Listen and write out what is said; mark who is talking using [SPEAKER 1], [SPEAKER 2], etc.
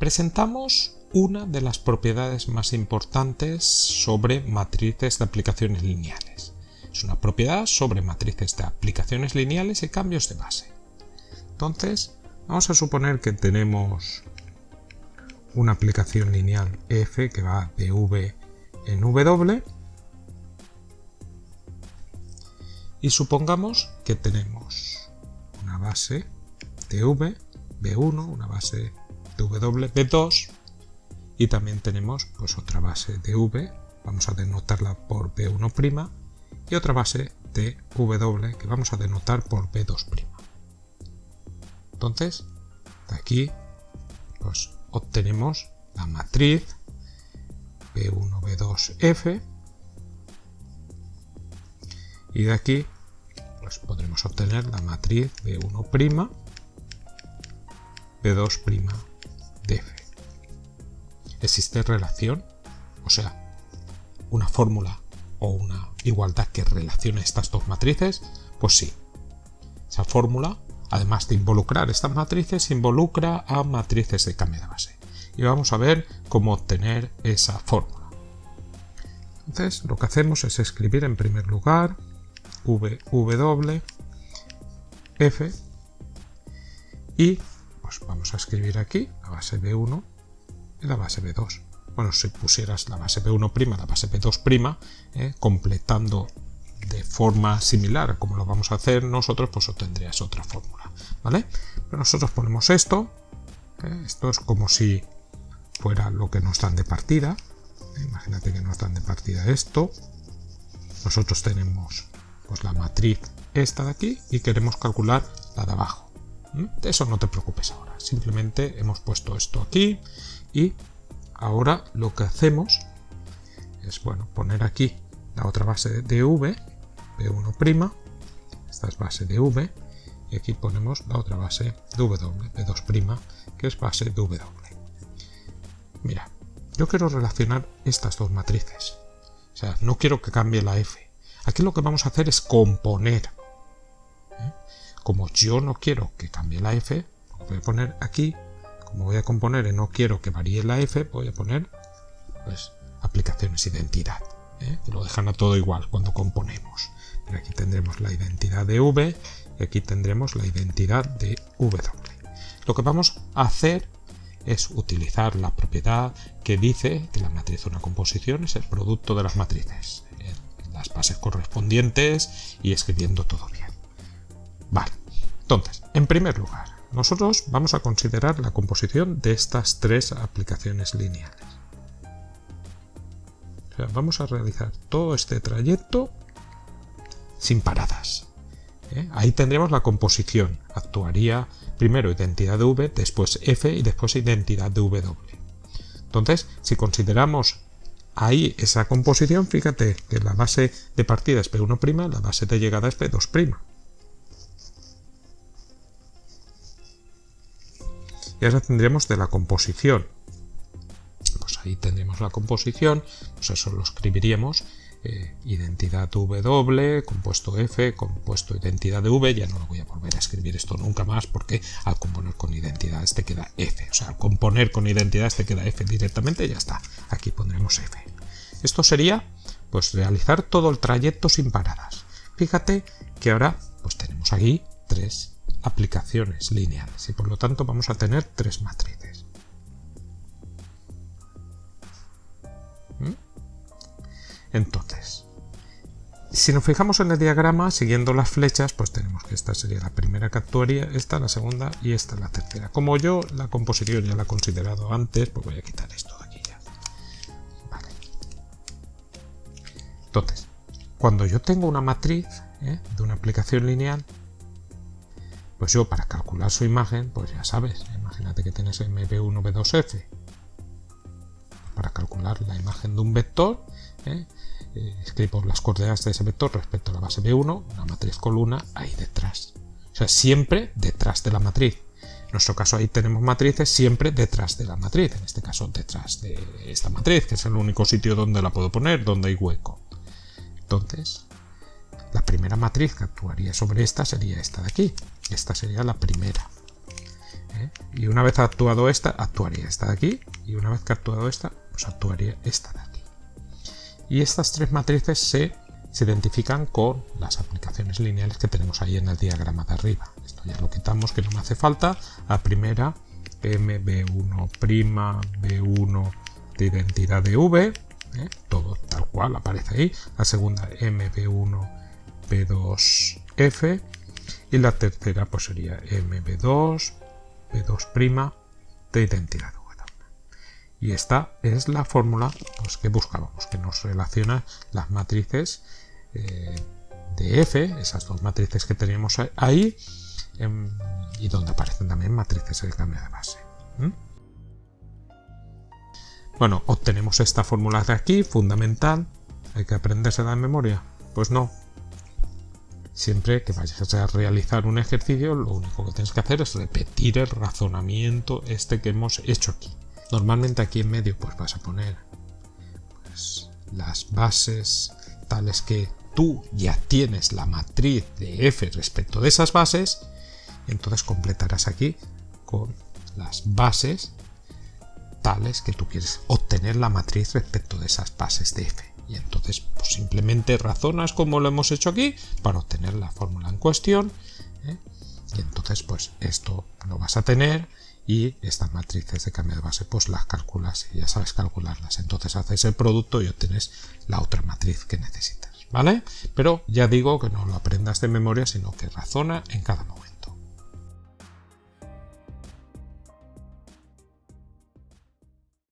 [SPEAKER 1] presentamos una de las propiedades más importantes sobre matrices de aplicaciones lineales. Es una propiedad sobre matrices de aplicaciones lineales y cambios de base. Entonces, vamos a suponer que tenemos una aplicación lineal f que va de v en w y supongamos que tenemos una base de v, v1, una base de w, v2 y también tenemos pues otra base de v, vamos a denotarla por v1' y otra base de w que vamos a denotar por v2'. Entonces, de aquí pues obtenemos la matriz v1, v2, f y de aquí pues podremos obtener la matriz v1', v2' de f. ¿Existe relación? O sea, una fórmula o una igualdad que relacione estas dos matrices. Pues sí, esa fórmula, además de involucrar estas matrices, involucra a matrices de cambio de base. Y vamos a ver cómo obtener esa fórmula. Entonces, lo que hacemos es escribir en primer lugar v, f y pues vamos a escribir aquí la base v1 y la base v2. Bueno, si pusieras la base v1', la base v2', completando de forma similar a como lo vamos a hacer nosotros, pues obtendrías otra fórmula, ¿vale? Pero nosotros ponemos esto, esto es como si fuera lo que nos dan de partida. Imagínate que nos dan de partida esto. Nosotros tenemos pues la matriz esta de aquí y queremos calcular la de abajo. De eso no te preocupes ahora, simplemente hemos puesto esto aquí y ahora lo que hacemos es, bueno, poner aquí la otra base de v, v1', esta es base de v, y aquí ponemos la otra base de w, v2', que es base de w. Mira, yo quiero relacionar estas dos matrices, o sea, no quiero que cambie la f. Aquí lo que vamos a hacer es componer. Como yo no quiero que cambie la f, voy a poner aquí, como voy a componer y no quiero que varíe la f, voy a poner pues aplicaciones identidad, que lo dejan a todo igual cuando componemos. Pero aquí tendremos la identidad de v y aquí tendremos la identidad de w. Lo que vamos a hacer es utilizar la propiedad que dice que la matriz de una composición es el producto de las matrices, las bases correspondientes y escribiendo todo bien. Vale, entonces, en primer lugar, nosotros vamos a considerar la composición de estas tres aplicaciones lineales. O sea, vamos a realizar todo este trayecto sin paradas. Ahí tendremos la composición. Actuaría primero identidad de v, después f y después identidad de w. Entonces, si consideramos ahí esa composición, fíjate que la base de partida es v1', la base de llegada es v2'. Y ahora tendremos de la composición. Pues ahí tendremos la composición, pues eso lo escribiríamos, identidad w, compuesto f, compuesto identidad de v. Ya no lo voy a volver a escribir esto nunca más porque al componer con identidad este queda f. O sea, al componer con identidad este queda f directamente y ya está. Aquí pondremos f. Esto sería pues realizar todo el trayecto sin paradas. Fíjate que ahora pues tenemos aquí tres aplicaciones lineales y por lo tanto vamos a tener tres matrices. Entonces, si nos fijamos en el diagrama siguiendo las flechas, pues tenemos que esta sería la primera que actuaría, esta la segunda y esta la tercera. Como yo la composición ya la he considerado antes, pues voy a quitar esto de aquí ya. Vale. Entonces, cuando yo tengo una matriz de una aplicación lineal, pues yo para calcular su imagen, pues ya sabes, imagínate que tienes mv1, v2f. Para calcular la imagen de un vector, escribo las coordenadas de ese vector respecto a la base v1, una matriz columna ahí detrás. O sea, siempre detrás de la matriz. En nuestro caso ahí tenemos matrices siempre detrás de la matriz, en este caso detrás de esta matriz, que es el único sitio donde la puedo poner, donde hay hueco. Entonces, la primera matriz que actuaría sobre esta sería esta de aquí. Esta sería la primera. Y una vez actuado esta, actuaría esta de aquí, y una vez que ha actuado esta, pues actuaría esta de aquí. Y estas tres matrices se identifican con las aplicaciones lineales que tenemos ahí en el diagrama de arriba. Esto ya lo quitamos, que no me hace falta. La primera, MB1', B1 de identidad de V, todo tal cual aparece ahí. La segunda, MB1, B2F. Y la tercera pues sería MB2, B2' de identidad de V. Y esta es la fórmula pues, que buscábamos, que nos relaciona las matrices de F, esas dos matrices que teníamos ahí, y donde aparecen también matrices de cambio de base. Bueno, obtenemos esta fórmula de aquí, fundamental. ¿Hay que aprendérsela de memoria? Pues no. Siempre que vayas a realizar un ejercicio, lo único que tienes que hacer es repetir el razonamiento que hemos hecho aquí. Normalmente aquí en medio pues vas a poner pues, las bases tales que tú ya tienes la matriz de F respecto de esas bases, y entonces completarás aquí con las bases tales que tú quieres obtener la matriz respecto de esas bases de F. Y entonces pues, simplemente razonas como lo hemos hecho aquí para obtener la fórmula en cuestión, y entonces pues esto lo vas a tener, y estas matrices de cambio de base pues las calculas y ya sabes calcularlas. Entonces haces el producto y obtienes la otra matriz que necesitas, ¿vale? Pero ya digo que no lo aprendas de memoria, sino que razona en cada momento.